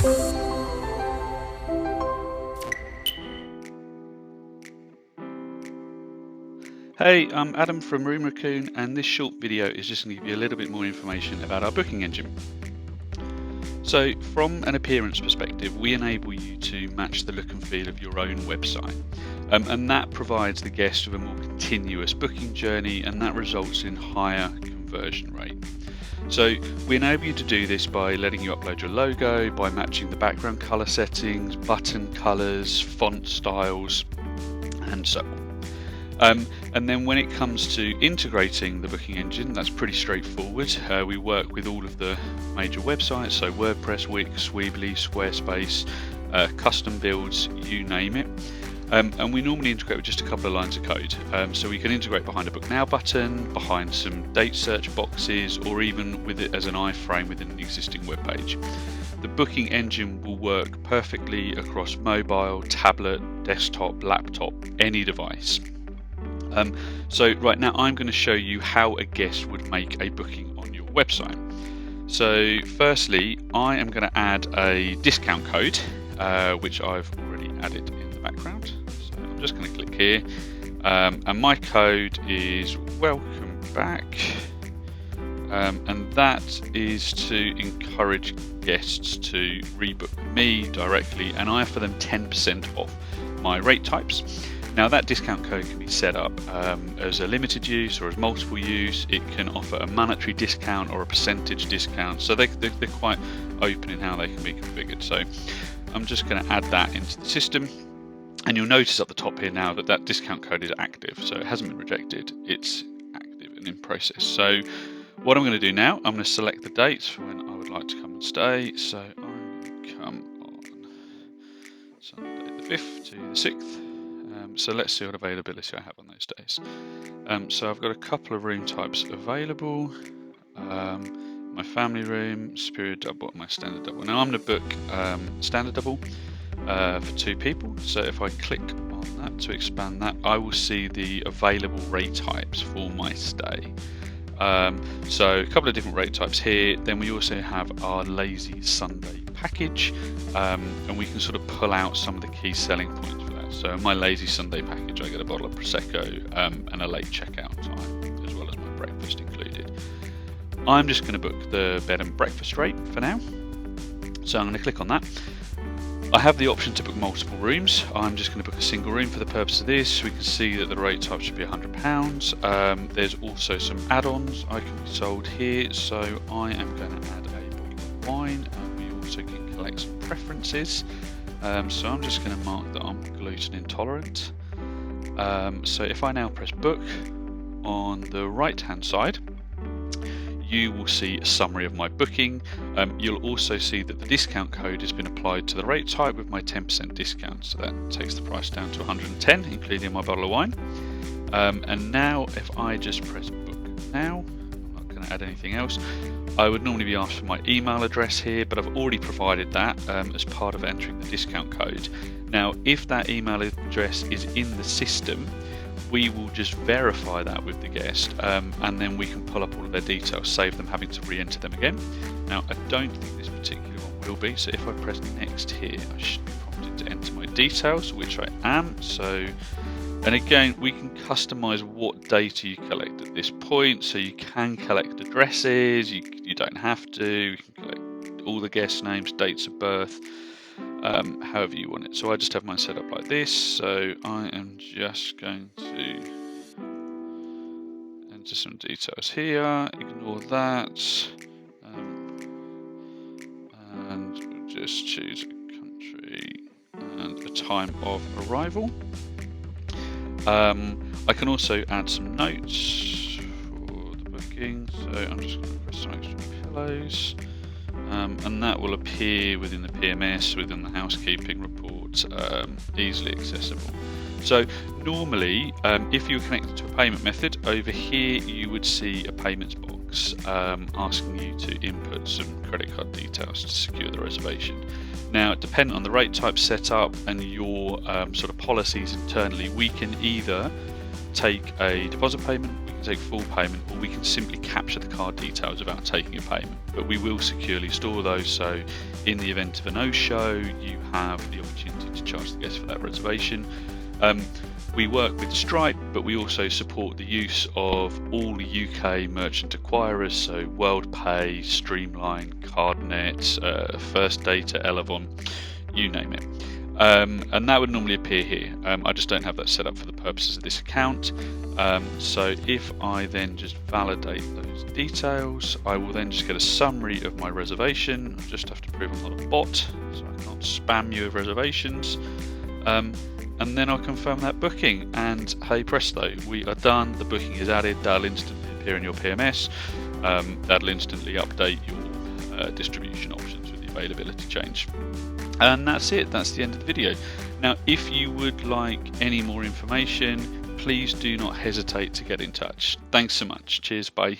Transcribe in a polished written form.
Hey, I'm Adam from RoomRaccoon, and this short video is just going to give you a little bit more information about our booking engine. So, from an appearance perspective, we enable you to match the look and feel of your own website, and that provides the guest with a more continuous booking journey, and that results in higher conversion rate. So we enable you to do this by letting you upload your logo, by matching the background color settings, button colors, font styles, and so on. And then when it comes to integrating the booking engine, that's pretty straightforward. We work with all of the major websites, so WordPress, Wix, Weebly, Squarespace, custom builds, you name it. And we normally integrate with just a couple of lines of code. So we can integrate behind a Book Now button, behind some date search boxes, or even with it as an iframe within an existing web page. The booking engine will work perfectly across mobile, tablet, desktop, laptop, any device. So right now I'm going to show you how a guest would make a booking on your website. So firstly, I am going to add a discount code, which I've already added in the background. So I'm just going to click here, and my code is welcome back, and that is to encourage guests to rebook me directly, and I offer them 10% off my rate types. Now that discount code can be set up as a limited use or as multiple use. It can offer a monetary discount or a percentage discount, so they're quite open in how they can be configured. So I'm just going to add that into the system, and you'll notice at the top here now that that discount code is active, so it hasn't been rejected, it's active and in process. So what I'm going to do now, I'm going to select the dates for when I would like to come and stay. So I'm going to come on Sunday the 5th to the 6th. So let's see what availability I have on those days. So I've got a couple of room types available. My family room, superior double, and my standard double. Now I'm going to book standard double for 2 people. So if I click on that to expand that, I will see the available rate types for my stay. So a couple of different rate types here. Then we also have our lazy Sunday package, and we can sort of pull out some of the key selling points for that. So in my lazy Sunday package, I get a bottle of Prosecco and a late checkout time, as well as my breakfast included. I'm just going to book the bed and breakfast rate for now. So I'm going to click on that. I have the option to book multiple rooms. I'm just going to book a single room for the purpose of this. We can see that the rate type should be £100. There's also some add-ons I can be sold here. So I am going to add a bottle of wine, and we also can collect some preferences. So I'm just going to mark that I'm gluten intolerant. So if I now press book, on the right hand side you will see a summary of my booking. You'll also see that the discount code has been applied to the rate type with my 10% discount, so that takes the price down to 110, including my bottle of wine. And now if I just press book now, I'm not going to add anything else. I would normally be asked for my email address here, but I've already provided that as part of entering the discount code. Now if that email address is in the system, we will just verify that with the guest, and then we can pull up all of their details, save them having to re-enter them again. Now I don't think this particular one will be, so if I press next here I should be prompted to enter my details, which I am. So, and again we can customize what data you collect at this point, so you can collect addresses, you don't have to, you can collect all the guest names, dates of birth, however you want it. So I just have mine set up like this. So I am just going to enter some details here, ignore that, and we'll just choose a country and a time of arrival. I can also add some notes for the booking, so I'm just going to press some extra pillows. And that will appear within the PMS, within the housekeeping report, easily accessible. So normally, if you were connected to a payment method, over here you would see a payments box asking you to input some credit card details to secure the reservation. Now, depending on the rate type set up and your sort of policies internally, we can either take a deposit payment, we can take full payment, or we can simply capture the card details without taking a payment. But we will securely store those, so in the event of a no-show, you have the opportunity to charge the guest for that reservation. We work with Stripe, but we also support the use of all the UK merchant acquirers, so WorldPay, Streamline, CardNet, First Data, Elevon, you name it. And that would normally appear here. I just don't have that set up for the purposes of this account. So if I then just validate those details, I will then just get a summary of my reservation. I just have to prove I'm not a bot, so I can't spam you with reservations. And then I'll confirm that booking, and hey presto, we are done. The booking is added. That'll instantly appear in your PMS. That'll instantly update your distribution options with the availability change. And that's it, that's the end of the video. Now, if you would like any more information, please do not hesitate to get in touch. Thanks so much. Cheers, bye.